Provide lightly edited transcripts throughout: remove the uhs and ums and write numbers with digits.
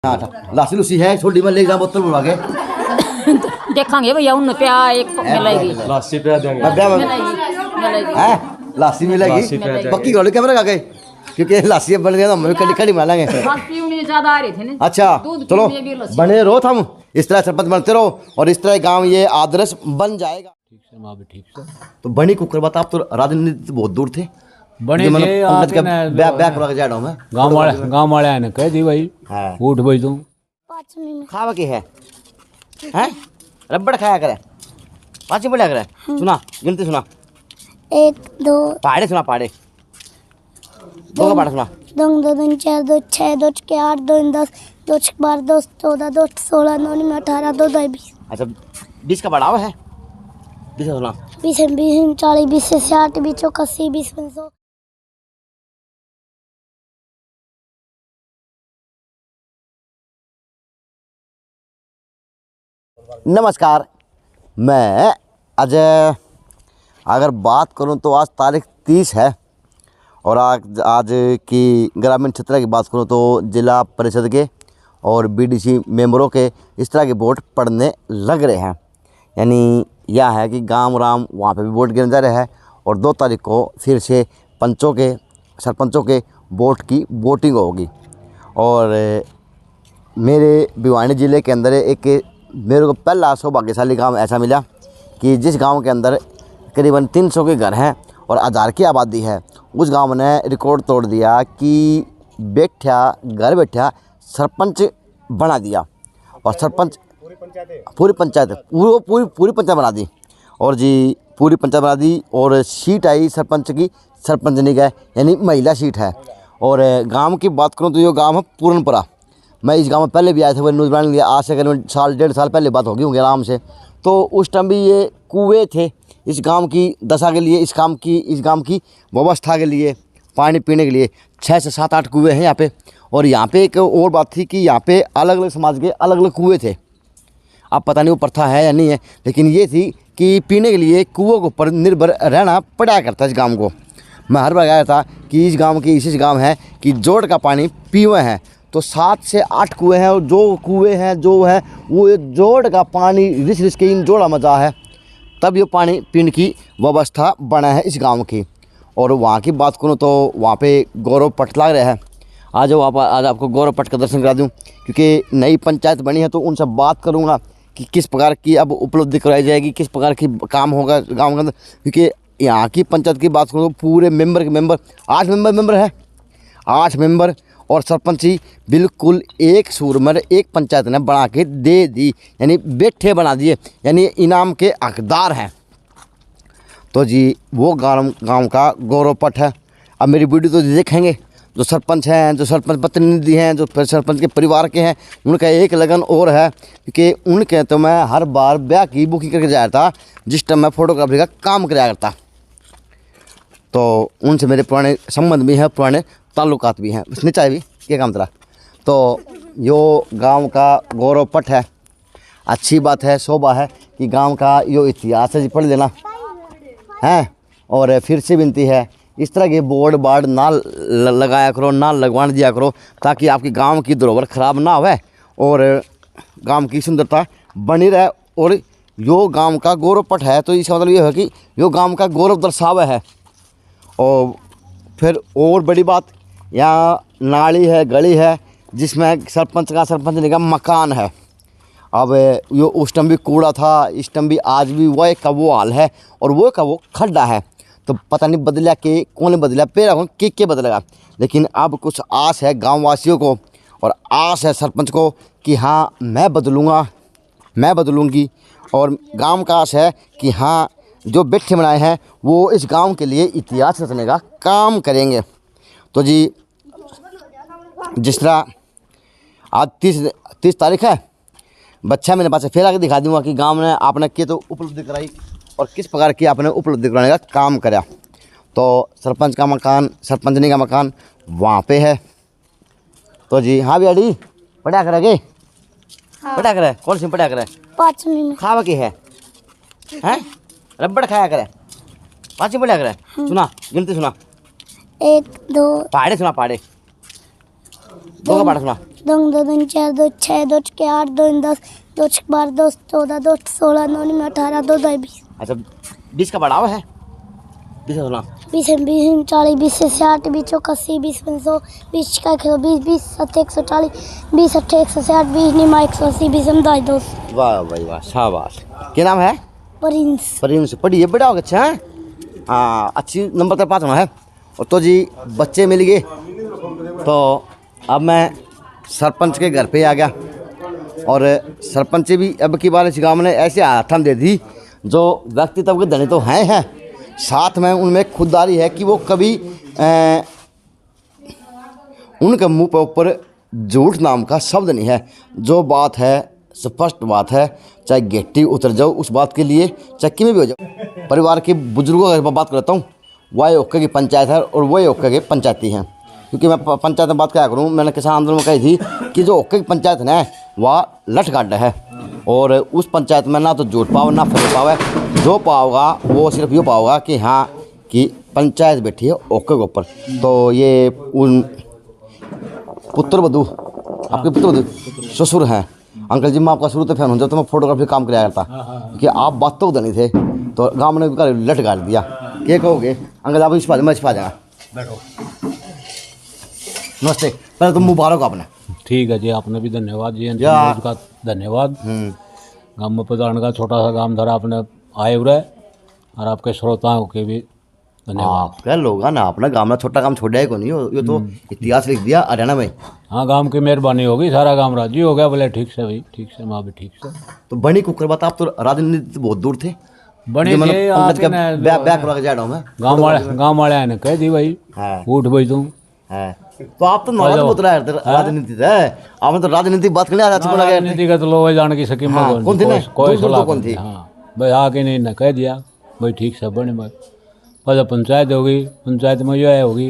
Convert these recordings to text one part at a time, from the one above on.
लासी Lucy है छोटी में ले जा बोतल बुला के देखेंगे भैया उन पे एक मिलेगी लासी पे देंगे हैं लासी मिलेगी पक्की गल कैमरा का गए क्योंकि लासी बन गया तो हम कड़ी कड़ी मारेंगे ज्यादा आ रही थी ना। अच्छा चलो बने रहो हम इस तरह सरपंच बनते रहो और इस तरह गांव ये आदर्श बन जाएगा। ठीक से तो बनी कुकर बता, आप तो राजनीति से बहुत दूर थे। बने ब्याह करवा के जा रहा हूं मैं। गांव वाले ने कह दी भाई हाँ। उठ भाई तू खावा के है हैं रबड़ खाया करे पाँच बढ़िया करे सुना गिनती सुना 1 2 पहाड़े सुना पहाड़े दो का पहाड़ सुना 2 2 2 4 2 6 2 के 8 2 10 2 12 2 14 2 16 9 18 2 20। अच्छा 20 का बढ़ावा है 20 का सुना 20 20 40 20 से 60 20 81 20 100। नमस्कार, मैं अजय। अगर बात करूं तो आज तारीख 30 है और आज की ग्रामीण क्षेत्र की बात करूं तो जिला परिषद के और बीडीसी मेंबरों के इस तरह के वोट पड़ने लग रहे हैं। यानी यह है कि गांव राम वहाँ पे भी वोट गिने जा रहे हैं और 2 तारीख को फिर से पंचों के सरपंचों के वोट की वोटिंग होगी। और मेरे भिवानी ज़िले के अंदर एक मेरे को पहला सौभाग्यशाली गांव ऐसा मिला कि जिस गांव के अंदर करीबन 300 के घर हैं और 1000 की आबादी है, उस गांव ने रिकॉर्ड तोड़ दिया कि घर बैठा सरपंच बना दिया। और सरपंच पूरी पंचायत बना दी और जी पूरी पंचायत बना दी। और सीट आई सरपंच की सरपंचनी का यानी महिला सीट है। और गांव की बात करूं तो ये गांव है पूरनपुरा। मैं इस गांव में पहले भी आया था, वो न्यूज़ बनाने लिया आज से करीबन 1.5 साल पहले बात होगी होंगी आराम से। तो उस टाइम भी ये कुएँ थे इस गांव की दशा के लिए, इस गांव की व्यवस्था के लिए, पानी पीने के लिए 6 से 7 8 कुएँ हैं यहाँ पे। और यहाँ पे एक और बात थी कि यहाँ पे अलग अलग समाज के अलग अलग कुएँ थे। अब पता नहीं वो प्रथा है या नहीं है, लेकिन ये थी कि पीने के लिए कुओं के ऊपर निर्भर रहना पड़ा करता इस गाँव को। मैं हर बार आया था कि इस गाँव की इसी गाँव है कि जोड़ का पानी पीवे हैं तो 7 से 8 कुएँ हैं और जो कुएँ हैं जो है वो ये जोड़ का पानी रिस के इन जोड़ा मजा है तब ये पानी पीने की व्यवस्था बना है इस गांव की। और वहाँ की बात करूँ तो वहाँ पे गौरव पट लग रहा है। आज आपको गौरव पट का दर्शन करा दूँ क्योंकि नई पंचायत बनी है तो उनसे बात करूँगा कि किस प्रकार की अब उपलब्धि कराई जाएगी, किस प्रकार की काम होगा गाँव के अंदर। क्योंकि यहाँ की पंचायत की बात करूँ तो पूरे मेंबर 8 मेंबर है, 8 मेंबर और सरपंच ही बिल्कुल एक सूरमर एक पंचायत ने बना के दे दी, यानी बैठे बना दिए, यानी इनाम के हकदार हैं। तो जी वो गांव का गौरव पट है। अब मेरी वीडियो तो देखेंगे जो सरपंच हैं, जो सरपंच प्रतिनिधि हैं, जो सरपंच के परिवार के हैं, उनका एक लगन और है क्योंकि उनके तो मैं हर बार ब्याह की बुकिंग करके जाया था जिस टाइम मैं फोटोग्राफी का काम कराया करता। तो उनसे मेरे पुराने संबंध भी हैं, पुराने ताल्लुकात भी हैं। उसने चाहे भी क्या काम तेरा। तो यो गांव का गौरव पट है। अच्छी बात है, शोभा है कि गांव का यो इतिहास है जी, पढ़ लेना है। और फिर से विनती है इस तरह के बोर्ड बार्ड ना लगाया करो, ना लगवाने दिया करो ताकि आपकी गांव की धरोहर ख़राब ना हो और गांव की सुंदरता बनी रहे। और यो गांव का गौरव पट है तो इसका मतलब ये है कि यो गांव का गौरव दर्शावा है। और फिर और बड़ी बात, यहाँ नाली है, गली है जिसमें सरपंच का मकान है। अब यो उस टाइम भी कूड़ा था, इस टाइम भी आज भी वह का वो हाल है और वो का वो खड्डा है। तो पता नहीं बदला के कौन बदला, पेरा कौन के बदलेगा। लेकिन अब कुछ आस है गाँव वासियों को और आस है सरपंच को कि हाँ मैं बदलूँगा, मैं बदलूँगी। और गांव का आस है कि हाँ जो बैठे बनाए हैं वो इस गांव के लिए इतिहास रचने का काम करेंगे। तो जी जिस तरह आज 30 तारीख है, बच्चा मेरे पास फिर आके दिखा दूंगा कि गांव ने आपने क्या तो उपलब्धि कराई और किस प्रकार की आपने उपलब्धि कराने का काम करा। तो सरपंच का मकान, सरपंचनी का मकान वहाँ पे है। तो जी हाँ बियाड़ी पढ़ा करेंगे, पढ़ा करे कौन सी पढ़ा करे 5वीं में खावा की है रबड़ खाया करे 5वीं पढ़ा करे। सुना गिनती सुना 1 2 पहाड़े सुना पहाड़े 2 का पहाड़ सुना 2 2 2 4 2 6 2 के 8 2 10 2 12 2 14 2 16 9 में 18 2 20 अच्छा 20 का बढ़ावा है 20 का सोलह 20 20 40 20 से 60 20 81 20 100 20 का 120 20 7 140 20 8 160 20 निमा 180 20 अंदाज 2 वाह भाई वाह शाबाश क्या नाम है प्रिंस प्रिंस पढ़िए बड़ा हो अच्छा है हाँ अच्छी नंबर तक पास होना है और तो जी बच्चे मिल गए तो अब मैं सरपंच के घर पे आ गया और सरपंच भी अब की बार इस गाँव ने ऐसे हाथम दे दी जो व्यक्तित्व के धनी तो हैं साथ में उनमें खुददारी है कि वो कभी उनके मुंह पर ऊपर झूठ नाम का शब्द नहीं है। जो बात है स्पष्ट बात है, चाहे गेट्टी उतर जाओ उस बात के लिए, चाहे किमें भी हो जाओ। परिवार के बुजुर्गों की बात करता हूँ, वही ओके की पंचायत है और वही ओके के पंचायती हैं। क्योंकि मैं पंचायत में बात क्या करूँ, मैंने किसान आंदोलन में कही थी कि जो ओके की पंचायत है वह लठ गाड्डा है और उस पंचायत में ना तो झूठ पाओ ना फल पाओ है। जो पाओगा वो सिर्फ ये पाओगा कि हाँ कि पंचायत बैठी है ओके के ऊपर। तो ये उन पुत्र वधू आपके पुत्र वधू ससुर हैं। अंकल जी मैं आपका शुरू तो फैन हूँ, जब तो मैं फोटोग्राफी काम कराया करता कि आप बात तो नहीं थे तो गाँव ने लट गाड़ दिया। क्या कहोगे अंकल आप मैं छिपा जाएगा। बैठो नमस्ते, पहले तो मुबारक आपने। ठीक है जी, आपने भी धन्यवाद जी, या- का धन्यवाद। गाँव में प्रधान का छोटा सा गाँव धरा आपने आए हुए और आपके श्रोताओं के भी धन्यवाद। क्या लोग ना अपना गाँव में छोटा काम छोड़ा है को नहीं, ये तो इतिहास लिख दिया हरियाणा में। हाँ, गांव की मेहरबानी होगी, सारा गांव राजी हो गया। बोले ठीक से भाई, ठीक से, माँ भी ठीक से। तो बनी कुकर बात, आप तो राजनीति से बहुत दूर थे। बनी मतलब थी पंकज का आपने बैक लगा जा रहा हूँ मैं। गाँव वाले ने कह दी भाई हाँ। उठ भाई तुम। है तो आप तो नॉलेज बहुत रहा है राजनीति से, आपने तो राजनीति बात करने आ रहा है। राजनीति का तो लोग जान की सकी हाँ, कौन थी ना? कोई दूर-दूर सलाह तो कौन थी? हाँ भाई, आके नहीं ना कह दिया भाई ठीक से बने भाई। पहले पंचायत होगी, पंचायत में जो है होगी।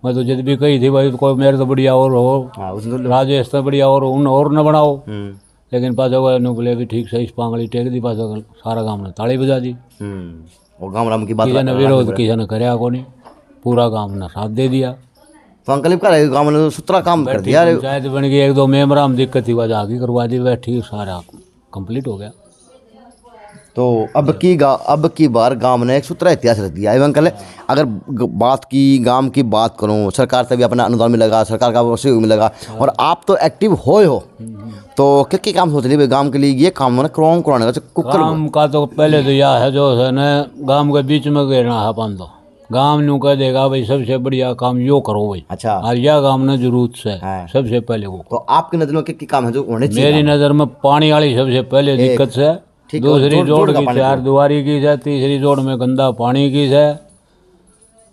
मैं तो जब भी कही थी भाई कोई मेरे तो बढ़िया और हो, हाँ, उसने तो राजेश तो बढ़िया और उन और न बनाओ। लेकिन पाछो बोले भी ठीक से इस पांगली टेक दी, पाछो सारा गाँव ने ताली बजा दी। और गाँव राम की बात किसी ने विरोध किसी ने कराया को नहीं, पूरा गाँव ने साथ दे दिया। तो अंकल का गाँव में सुतरा काम कर दिया। पंचायत बन गई, एक दो मेम्बर हम दिक्कत थी वजह आगे करवा दी, वह ठीक सारा कंप्लीट हो गया। तो अब की बार गांव ने एक सूत्रा इतिहास रख दिया है। अंकल अगर बात की गांव की बात करूं, सरकार से भी अपना अनुदान मिलेगा, सरकार का सहयोग मिलेगा और आप तो एक्टिव हो तो क्या काम सोच रही गांव के लिए? ये काम ना कराने का कुकर काम का तो पहले तो यह है जो है ना, गांव के बीच में गिरना है पान दो गांव न्यू कह देगा भाई सबसे बढ़िया काम यो करो भाई। अच्छा, और यह काम ने जरूरत से हाँ। सबसे पहले वो। तो आपकी नजर में क्या काम है जो होने चाहिए? मेरी नज़र में पानी वाली सबसे पहले दिक्कत से, ठीक, दूसरी जोड़ का की पानी चार दुआरी की है, तीसरी जोड़ में गंदा पानी की है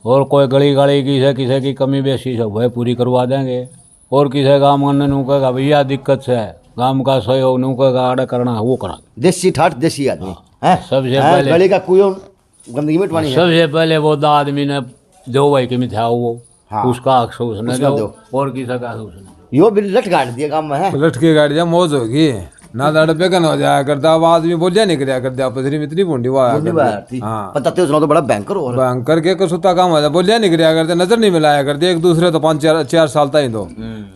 और कोई गली गाड़ी की है, किसी की कमी बेसी सब वह पूरी करवा देंगे। और किसी गाँव में नू कहेगा भैया दिक्कत से है, गाँव का सहयोग नू कहेगा आड़ा करना वो करा। देसी ठाठ देसी आदमी है सबसे पहले गली का कुएं गंदगी मिटवानी है। सबसे पहले वो आदमी ने दो भाई के मिठा वो हाँ। उसका अफसोस न उसका दो दो। और किसी का अफसोस नहीं। यो भी लट गाड़ दिया काम में है। लट के गाड़ी जा मौज होगी ना, दाड़ पे कन हो जाया करता, अब आदमी बोलिया नहीं कराया करता, पथरी में इतनी बूंदी हुआ हाँ पता तो बड़ा बैंकर हो बैंकर के कसुता काम हो जाए, बोलिया नहीं कराया करते, नजर नहीं मिलाया करते एक दूसरे तो 5-4 साल तक दो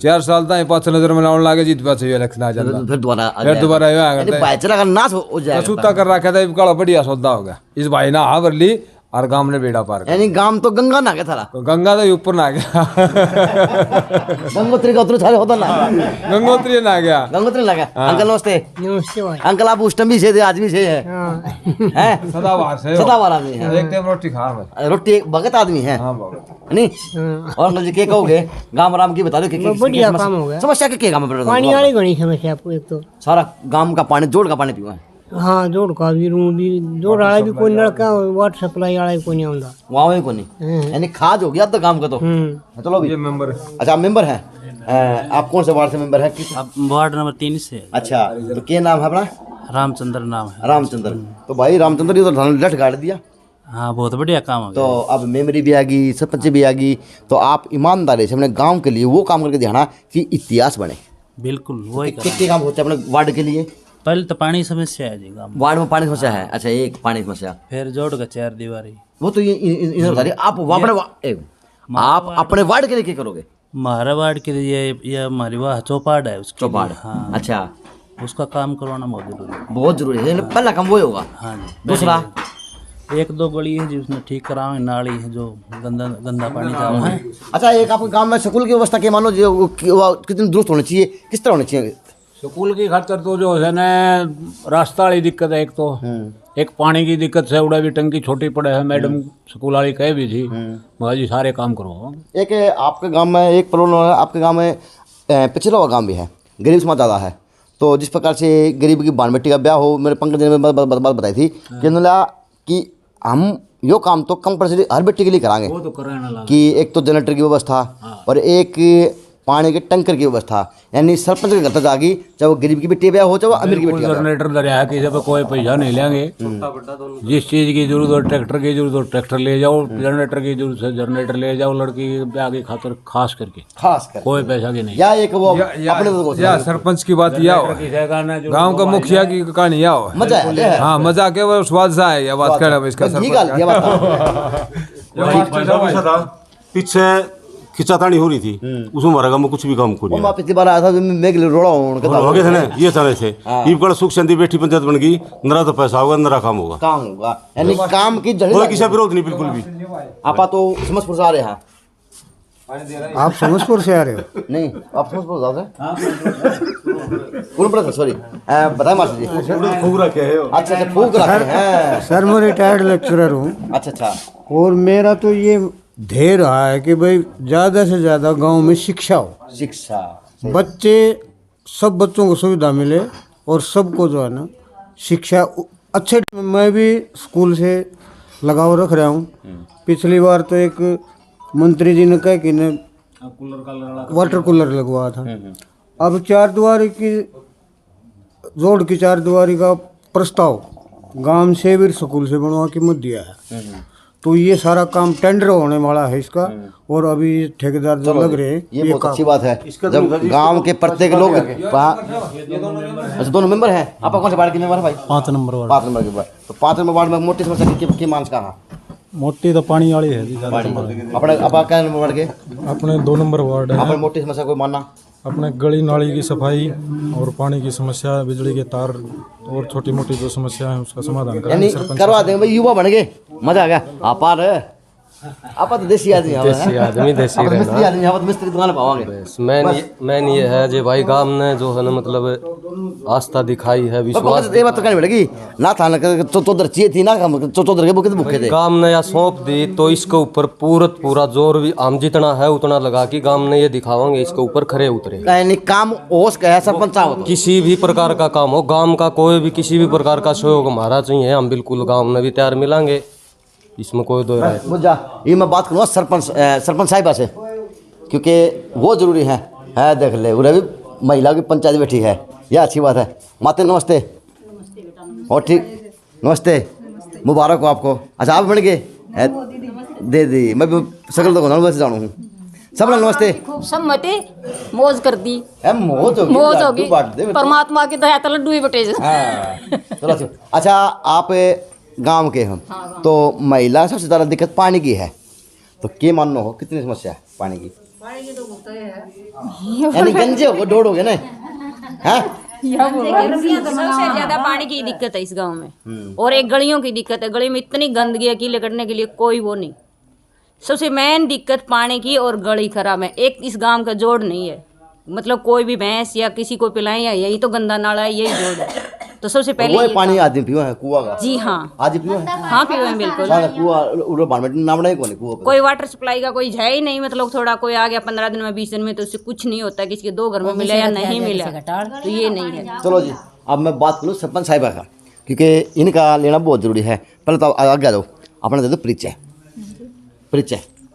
4 साल तक पाँच नजर मिलाने लागे जीत पाछे इलेक्शन आ जाता, फिर दोबारा फिर दोबारा यो आया करता भाईचारा का नाश हो जाएगा। कसुता कर रखा था, काला बढ़िया सौदा हो गया इस भाई ना हावर ली और गांव ने बेड़ा पार यानी गांव तो गंगा ना गया थारा गंगा तो ऊपर ना गया गंगोत्री का उतर सारे होता ना गंगोत्री ना गया। गंगोत्री लगा। अंकल नमस्ते। नमस्ते भाई। अंकल आप उस टाइम भी से थे आज भी से है हैं? सदाबहार से सदाबहार आदमी है, एक टाइम रोटी खा मैं। रोटी एक भगत आदमी है हाँ बाबा नहीं। और अंकल जी क्या कहोगे गांव राम की बता दो बढ़िया काम हो गया। समस्या क्या काम है? पानी वाली घनी समस्या आपको एक तो सारा गांव का पानी जोड़ का पानी पीवा है। हाँ जोड़ का भी रूम भी जोड़ वाला भी कोई नलका वाटर सप्लाई वाला भी कोई नहीं आਉਂਦਾ। वहाँ को नहीं यानी खाद हो गया तो काम का तो चलो भी। ये मेंबर अच्छा आप मेंबर हैं, आप कौन से वार्ड से मेंबर है? वार्ड नंबर 3 से। अच्छा तो क्या नाम है अपना? रामचंद्र नाम है। रामचंद्र। तो भाई रामचंद्र ये तो लठ गाड़ दिया। हाँ बहुत बढ़िया काम हो गया। तो अब मेमोरी भी आ गई, सरपंच भी आ गई, तो आप ईमानदारी से अपने गांव के लिए वो काम करके दिखाना कि इतिहास बने। बिल्कुल वही कितने काम होते हैं अपने वार्ड के लिए? पहले तो पानी समस्या है जी गाँव में, वार्ड में पानी समस्या है। अच्छा एक पानी समस्या, फिर जोड़ का 4 दीवारी। वो तो ये इधर बता रही आप अपने वार्ड के लिए क्या करोगे? हमारा वार्ड के लिए ये हमारी वह चौपाड़ है उसकी। चौपाड़। हाँ, अच्छा, उसका काम करवाना बहुत जरूरी है। बहुत जरूरी है, पहला काम वो ही होगा। हाँ जी। दूसरा, एक दो गली है जिसमें ठीक कराओ, नाली है जो गंदा गंदा पानी जाओ है। अच्छा, एक आपके गांव में स्कूल की व्यवस्था के मानो जो वो कितनी दुरुस्त होनी चाहिए, किस तरह होनी चाहिए? स्कूल की खातर तो जो है ना रास्ता वाली दिक्कत है, एक तो एक पानी की दिक्कत है, उड़ा भी टंकी छोटी पड़े है। मैडम स्कूल वाली कह भी थी मगर जी सारे काम करवाओ। एक आपके गांव में एक प्रॉब्लम है, आपके गांव में पिछड़ा हुआ गांव भी है, गरीब समाज ज़्यादा है, तो जिस प्रकार से गरीब की बान बेटी का ब्याह हो, मेरे पंकज ने बात बताई थी कि उन्होंने कि हम यो काम तो कंपल्सरी हर बेटी के लिए कराएंगे, वो तो कराना लगा कि एक तो जनरेटर की व्यवस्था और एक पानी के टंकर की व्यवस्था, यानी सरपंच के घर तक जागी, चाहे वो गरीब की बेटी ब्याह हो चाहे वो अमीर की बेटी का ब्याह हो। जनरेटर दरिया किसी पे कोई पैसा नहीं लेंगे। जिस चीज़ की जरूरत हो, ट्रैक्टर की जरूरत हो ट्रैक्टर ले जाओ, जनरेटर की जरूरत है जनरेटर ले जाओ, लड़की के ब्याह की खातर खास करके खास कर कोई पैसा की नहीं। या एक वो अपने तो या सरपंच की बात या हो, गांव का मुखिया की कहानी या हो। मजा है। हाँ, मजा के वो स्वाद सा है, या बात करना इसका घी गाल दिया बात। पीछे खिंचातानी हो रही थी, उसमें हमारा गाँव में कुछ भी काम को नहीं। मैं पिछली बार आया था तो मैं के लिए रोड़ा हूँ उनका हो गए थे ना, ये चाह रहे थे ईब सुख शांति बैठी पंचायत बन गई, नरा तो पैसा होगा, नरा काम होगा, काम होगा, यानी काम की जड़ कोई किसी का विरोध नहीं बिल्कुल भी। आपा तो समझपुर से आ रहे हैं। आप समझपुर से आ रहे हो? नहीं, आप समझपुर जाओगे? कौन पड़ा? सॉरी, बताए मास्टर जी। फूक रखे है। अच्छा अच्छा, फूक रखे हैं। सर मैं रिटायर्ड लेक्चरर हूँ। अच्छा अच्छा। और मेरा तो ये ध्येय रहा है कि भाई ज़्यादा से ज़्यादा गांव में शिक्षा हो, शिक्षा, बच्चे सब बच्चों को सुविधा मिले और सबको जो है ना शिक्षा अच्छे। मैं भी स्कूल से लगाव रख रहा हूँ। पिछली बार तो एक मंत्री जी ने कहा कि ने वाटर कूलर लगवाया था। अब 4 दीवारी की रोड की 4 दीवारी का प्रस्ताव गांव सेवीर स्कूल से बनवा के मत दिया है, तो ये सारा काम टेंडर होने वाला है इसका। और अभी ठेकेदार जो लग रहे हैं, ये बहुत अच्छी बात है। जब गांव के प्रत्येक लोग अच्छा, दोनों मेंबर हैं। आपका कौन से वार्ड के मेंबर है भाई? 5 नंबर वार्ड। 5 नंबर के वार्ड। तो 5 नंबर वार्ड में मोटी समस्या की मांग कहाँ? मोटी तो पानी वाली है जी। अपने आपका क्या नंबर वार्ड के? अपने 2 नंबर वार्ड है। अपने मोटी समस्या कोई मानना? अपने गली नाली की सफाई और पानी की समस्या, बिजली के तार और छोटी मोटी जो समस्या है उसका समाधान यानी करेंगे। करवा देंगे भाई, युवा बन गए, मजा आ गया। आप तो देसी आदमी हैं, देसी आदमी देसी आप तो मिस्त्री रहना। आदमी हैं, आप तो मिस्त्री दुकान पाओगे। मैन ये है जो भाई गांव ने जो है ना मतलब आस्था दिखाई है, विश्वास। ये बात तो कहनी पड़ेगी ना, था ना चौधर चाहिए थी ना, चौधर के भूखे भूखे थे। गांव ने या सौंप दी तो इसके ऊपर पूरा जोर भी हम जितना है उतना लगा कि गांव ने ये दिखावांगे, इसके ऊपर खरे उतरे। यानी काम ओस का है, सरपंच साहब किसी भी प्रकार का काम हो, गांव का कोई भी किसी भी प्रकार का सहयोग हमारा चाहिए, हम बिल्कुल गांव में भी तैयार मिलेंगे, इसमें कोई दो राय। मुझा ये मैं बात करूँगा सरपंच साहिबा से, क्योंकि वो जरूरी है देख ले, उन्हें भी महिला की पंचायत बैठी है, यह अच्छी बात है। माते नमस्ते। और ठीक, नमस्ते, मुबारक हो आपको। अच्छा, आप बढ़ गए दे दी, मैं सकल तो वैसे जानू हूँ। सब लोग नमस्ते। खूब सम्मति मौज कर दी, मौज होगी। परमात्मा की दया तले डूबी बटे। चलो अच्छा, आप गांव के हम तो महिला सबसे ज़्यादा दिक्कत पानी की है, तो क्या मानना हो कितनी समस्या है पानी की? यानी गंजे हो डोड़ हो गए ना, हैं? सबसे ज्यादा पानी की दिक्कत है इस गांव में, और एक गलियों की दिक्कत है। गली में इतनी गंदगी है, कीले करने के लिए कोई वो नहीं। सबसे मेन दिक्कत पानी की और गली खराब है। एक इस गांव का जोड़ नहीं है, मतलब कोई भी भैंस या किसी को पिलाएं या यही तो गंदा नाला है, यही जोड़ है। तो सबसे पहले वो पानी आदमी पियो है कुआ का? जी हाँ, आज पियो है। हाँ पियो है बिल्कुल। कुआ उड़ो बारमेट नाम नहीं कोई कुआ कोई वाटर सप्लाई का कोई है ही नहीं, मतलब थोड़ा कोई आ गया 15 दिन में 20 दिन में तो उससे कुछ नहीं होता, किसी के 2 घर में मिला या नहीं मिला, तो ये नहीं है। चलो जी, अब मैं बात करूँ सरपंच साहिबा का, क्योंकि इनका लेना बहुत जरूरी है। पहले तो आगे आ जाओ, अपना दे दो परिचय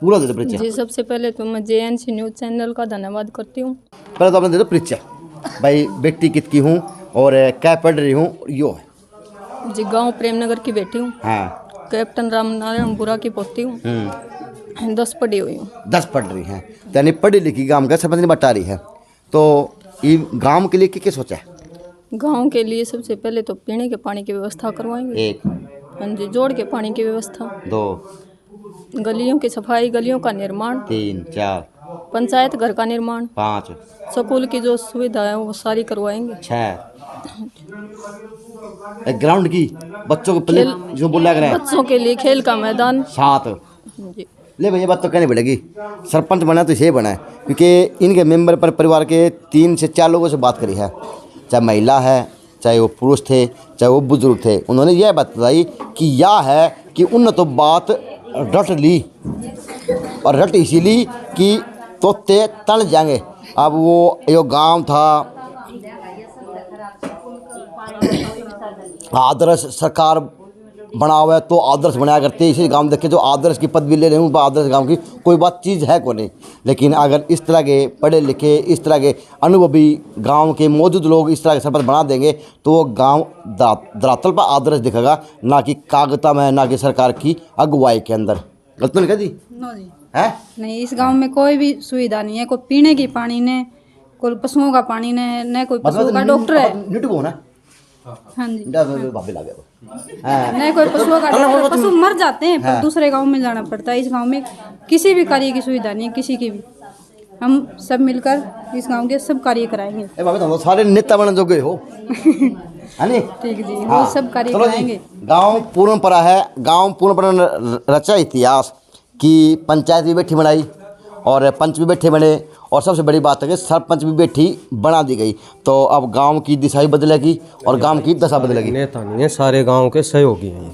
पूरा दे दो परिचय। जी, सबसे पहले तो मैं JNC न्यूज़ चैनल का धन्यवाद करती हूँ। पहले तो अपने दे दो परिचय, भाई बेटी कितकी हूँ और क्या पढ़ रही हूँ, यो है जी। गांव प्रेमनगर की बेटी हूँ। हाँ। कैप्टन रामनारायण बुरा की पोती हूँ। 10 पढ़ी हुई हूँ। 10 पढ़ रही हैं, यानी पढ़ी लिखी गांव का सरपंच बता रही है। तो ये गांव के लिए क्या सोचा है? गांव के लिए सबसे पहले तो पीने के पानी की व्यवस्था करवाएंगे। 1, हाँ जी, जोड़ के पानी की व्यवस्था। 2, गलियों की सफाई, गलियों का निर्माण। 3, 4, पंचायत घर का निर्माण, 5, स्कूल की जो सुविधा है वो सारी करवाएंगे। 6, एक ग्राउंड की बच्चों को प्ले जो बोला करें, बच्चों के लिए खेल का मैदान। 7, जी। ले भैया बात तो कहनी पड़ेगी। सरपंच बना तो इसे बना है क्योंकि इनके मेंबर पर परिवार के 3 से 4 लोगों से बात करी है, चाहे महिला है, चाहे वो पुरुष थे, चाहे वो बुजुर्ग थे। उन्होंने यह बात बताई कि यह है कि उन तो बात रट ली और रट इसीलिए कि तोते तन जाएंगे। अब वो यो गांव था, आदर्श सरकार बना हुआ है तो आदर्श बनाया करते इसी गांव देखे जो आदर्श की पदवी ले रहे हैं, उन पर आदर्श गांव की कोई बात चीज़ है को नहीं। लेकिन अगर इस तरह के पढ़े लिखे, इस तरह के अनुभवी गांव के मौजूद लोग इस तरह के सरपंच बना देंगे तो वो गांव धरातल पर आदर्श दिखेगा, ना कि कागता में, ना कि सरकार की अगुवाई के अंदर। गलत नहीं कह दी? नो जी, है नहीं, इस गांव में कोई भी सुविधा नहीं है, कोई पीने की पानी ने, कोई पशुओं का पानी ने, न कोई पशुओं का डॉक्टर है। हाँ जी, भाभी ला गया नहीं कोई पशुओं का डॉक्टर, पशु मर जाते हैं पर दूसरे गांव में जाना पड़ता है। इस गांव में किसी भी कार्य की सुविधा नहीं है, किसी की भी। हम सब मिलकर इस गांव के सब कार्य कराएंगे। ए भाभी तुम सारे नेता बनने जोगे हो है नी? ठीक जी, वो सब कार्य कराएंगे। गांव पूर्णपरा है, गांव पूर्णपरा रचा इतिहास कि पंचायत भी बैठी बनाई और पंच भी बैठे बने, और सबसे बड़ी बात है कि सरपंच भी बैठी बना दी गई। तो अब गांव की दिशा ही बदलेगी और गांव की दशा बदलेगी। नेता नहीं है, सारे गांव के सहयोगी हैं।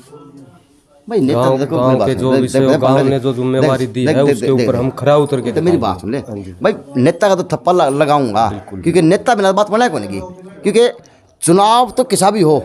भाई नेता गांव के जो विषय गांव ने जो जिम्मेवारी दी है उसके ऊपर हम खरा उतर के। तो मेरी बात सुन ले भाई, नेता का तो थप्पा लगाऊंगा क्योंकि नेता बिना बात बनाए कौन की, क्योंकि चुनाव तो किसा भी हो,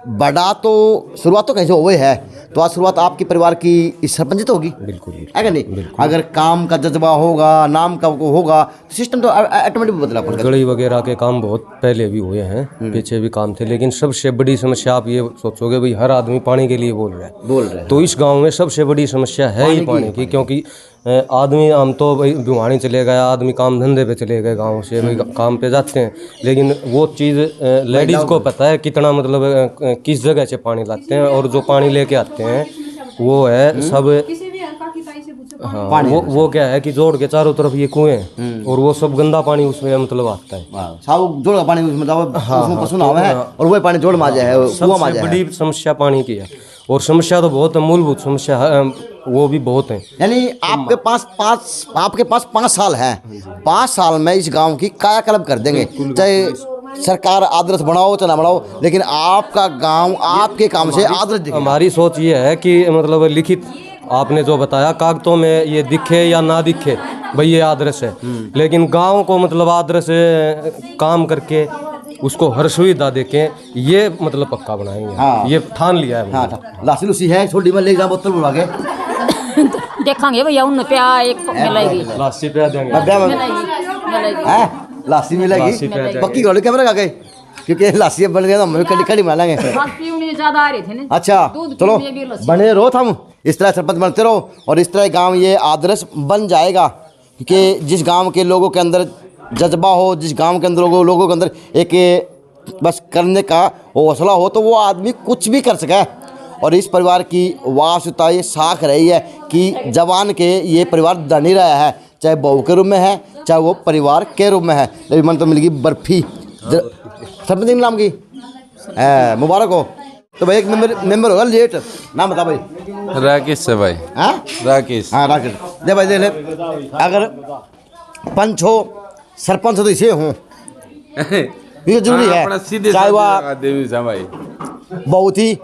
बड़ा तो शुरुआत तो कहीं से हुए है, तो आज शुरुआत आपके परिवार की इस सरपंच तो होगी। बिल्कुल है कि नहीं? अगर काम का जज्बा होगा, नाम का वो होगा, तो सिस्टम तो ऑटोमेटिक बदला पड़ेगा। गली वगैरह के काम बहुत पहले भी हुए हैं, पीछे भी काम थे, लेकिन सबसे बड़ी समस्या आप ये सोचोगे भाई हर आदमी पानी के लिए बोल रहा है। तो इस गांव में सबसे बड़ी समस्या है ही पानी की, क्योंकि आदमी हम तो भाई भिवानी चले गए, आदमी काम धंधे पे चले गए, गांव से भाई काम पे जाते हैं, लेकिन वो चीज़ लेडीज़ को पता है कितना मतलब किस जगह से पानी लाते हैं, और जो पानी लेके आते हैं वो है सब। हाँ, वो क्या है कि जोड़ के चारों तरफ ये कुएं हैं और वो सब गंदा पानी उसमें मतलब आता है। सब जोड़ का पानी उसमें पशु ना है और वही पानी जोड़ में आ जाए। सबसे बड़ी समस्या पानी की है, और समस्या तो बहुत है, मूलभूत समस्या वो भी बहुत है। यानी आपके पास 5 साल है, 5 साल में इस गांव की कायाकल्प कर देंगे, चाहे सरकार आदर्श बनाओ चाहे ना बनाओ, लेकिन आपका गांव आपके काम से आदर्श दिखेगा। हमारी सोच ये है कि मतलब लिखित आपने जो बताया कागजों में ये दिखे या ना दिखे भाई ये आदर्श है, लेकिन गांव को मतलब आदर्श काम करके उसको हर सुविधा देके ये मतलब पक्का बनाएंगे। हाँ। ये ठान लिया है। हाँ, लासी लूसी है छोटी में ले जा बोतल बुला के देखेंगे भैया, उन प्या एक मिलेगी, लासी पे देंगे, लासी मिलेगी पक्की गोली कैमरा का गए, क्योंकि लासी बन गया तो हम कड़ी कड़ी मारेंगे। ज्यादा आ रहे थे ना। अच्छा चलो बने रहो, हम इस तरह सरपंच बनते रहो और इस तरह गांव ये आदर्श बन जाएगा, क्योंकि जिस गांव के लोगों के अंदर जज्बा हो, जिस गांव के अंदर लोगों के अंदर एक बस करने का हौसला हो, तो वो आदमी कुछ भी कर सके। और इस परिवार की वास्तुता ये साख रही है कि जवान के ये परिवार धनी रहा है, चाहे बहू के रूप में है चाहे वो परिवार के रूप में है। लेकिन मन तो मिलेगी बर्फी सरपंच नाम की, मुबारक हो। तो भाई एक मेंबर होगा लेट, नाम बता भाई। राकेश से भाई। हाँ राकेश। हाँ राकेश, दे भाई दे ले। अगर पंच हो सरपंच तो इसे हूँ ये जरूरी है, चाहे वह भाई बहुत ही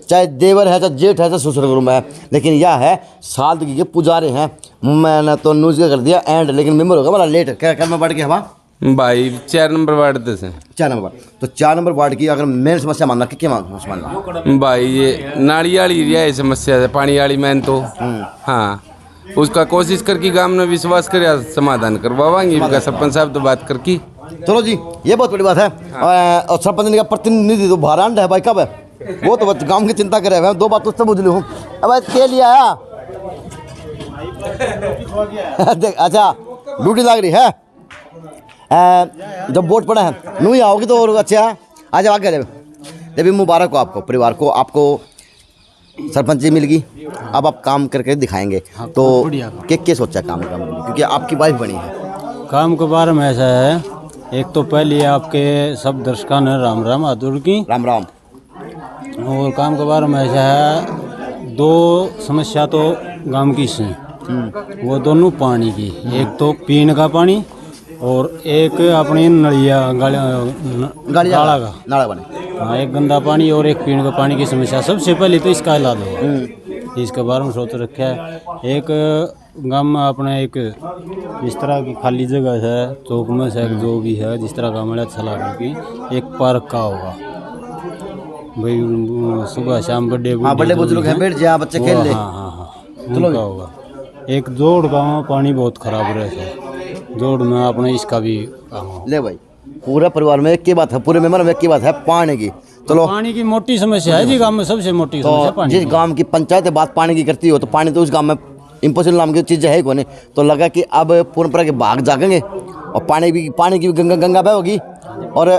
चाहे देवर है चाहे जेठ है चाहे ससुर में है, लेकिन यह है सादगी के पुजारी हैं। मैंने तो न्यूज़ कर दिया एंड, लेकिन मेंबर होगा मेरा लेट क्या मैं बढ़ के हवा भाई 4 नंबर वार्ड से 4 नंबर तो 4 नंबर वार्ड की अगर मेन समस्या मानना कि क्या मानना भाई ये नाली वाली एरिया है समस्या है, पानी वाली मैन तो हाँ उसका कोशिश करके गांव में विश्वास करे समाधान करवाएंगे इनका सरपंच साहब तो बात करके। चलो जी ये बहुत बड़ी बात है। और सरपंच का प्रतिनिधि तो भारांड है भाई, कब है वो तो गांव की चिंता करे हुए। 2 बात तो समझ लूँ अब के लिए आया अच्छा ड्यूटी लग रही है, जब वोट पड़ा है नहीं आओगी तो और अच्छा आ जाओ आगे। देवी मुबारक हो आपको, परिवार को, आपको सरपंच जी मिल गई, अब आप काम करके दिखाएंगे। तो क्या सोचा काम का, क्योंकि आपकी वाइफ बनी है। काम के बारे में ऐसा है, एक तो पहले आपके सब दर्शकों ने राम राम आतुर की राम राम। और काम के बारे में ऐसा है, दो समस्या तो गांव की से, वो दोनों पानी की, एक तो पीने का पानी और एक अपनी नलिया नाला का नाला बने। हाँ, एक गंदा पानी और एक पीने का पानी की समस्या। सबसे पहले तो इसका इलाज हो, इसके बारे में सोच रखा है। एक गांव में अपने एक जिस तरह की खाली जगह है, चौक में से जो भी है, जिस तरह का मिला छला की, एक पार्क का होगा भाई, सुबह शाम बर्थडे बुजुर्ग हैं, बैठ जाए बच्चे खेल ले। हाँ, उनका होगा। एक जोड़ गाँव में पानी बहुत खराब रहता है, जोड़ में अपने इसका भी काम हो। ले भाई, पूरे परिवार में एक की बात है, पूरे मेंबर में एक की बात है, पानी की। चलो, पानी की मोटी समस्या है जी गांव में, सबसे मोटी समस्या पानी। जिस गांव की पंचायत बात पानी की करती हो, तो पानी तो उस गांव में इम्पॉसिबल नाम की चीज़ है कोई नहीं। तो लगा कि अब पूर्ण तरह के भाग जागेंगे और पानी की भी गंगा बह होगी और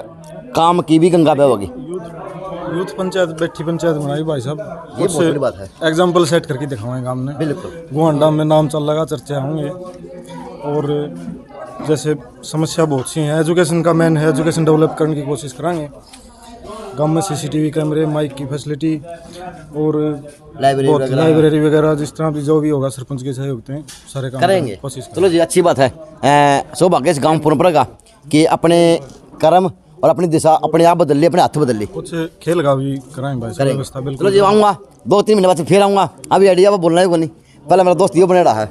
काम की भी गंगा बह होगी। यूथ पंचायत, बैठी पंचायत बनाई भाई साहब, ये बहुत बड़ी बात है। एग्जाम्पल सेट करके दिखाएंगे गांव में। बिल्कुल, गोंडा में नाम चल लगा, चर्चा होंगे। और जैसे समस्या बहुत सी हैं, एजुकेशन का मेन है, एजुकेशन डेवलप करने की कोशिश कराएंगे। गांव में CCTV कैमरे, माइक की फैसिलिटी और लाइब्रेरी वगैरह, जिस तरह भी जो भी होगा सरपंच के सहयोग से सारे काम करेंगे। कोशिश। चलो जी, अच्छी बात है। सौभाग्य इस गाँव परंपरा का कि अपने कर्म और अपनी दिशा अपने आप बदल ली, अपने हाथ बदल ली। कुछ खेल का भी कराएंगे भाई साहब, व्यवस्था। बिल्कुल। चलो जी, आऊँगा 2-3 महीने बाद फिर आऊँगा। अभी आइडिया वो बोलना ही को नहीं, पहले मेरा दोस्त ये बने रहा है,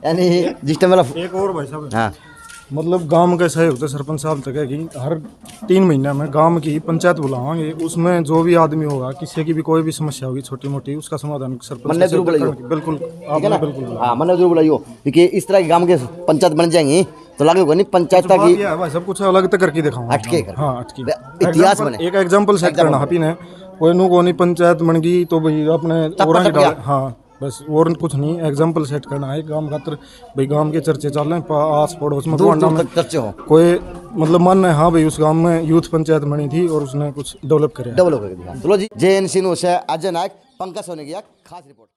यानी जिस टाइम मेरा एक और भाई साहब, हाँ, मतलब गांव के सहयोग से सरपंच साहब तक है कि हर 3 महीने में गांव की पंचायत बुलावांगे, उसमें जो भी आदमी होगा, किसी की भी कोई भी समस्या होगी छोटी मोटी, उसका समाधान सरपंच मन्ने जरूर बुलाइयो। बिल्कुल, आपने बिल्कुल। हाँ, मन्ने जरूर बुलाइयो, क्योंकि इस तरह के गांव के पंचायत बन जाएंगी तो लगेगा नहीं पंचायत की भाई सब कुछ अलग तक करके दिखाऊंगा। अटके कर, हाँ, अटकी इतिहास बने। एक एग्जांपल सेट करना हापी ने, कोई नु कोनी पंचायत बन गई तो भाई अपने ओरा की डाल। हाँ, बस और कुछ नहीं, एग्जांपल सेट करना है गांव खातर। भाई गांव के चर्चे चल रहे हैं, आस पड़ोस में चर्चे हो, कोई मतलब मन है, हाँ भाई उस गांव में यूथ पंचायत बनी थी और उसने कुछ डेवलप कर दिया। चलो जी, JNC न्यूज़ से अजय नायक, पंकज सोनी की खास रिपोर्ट।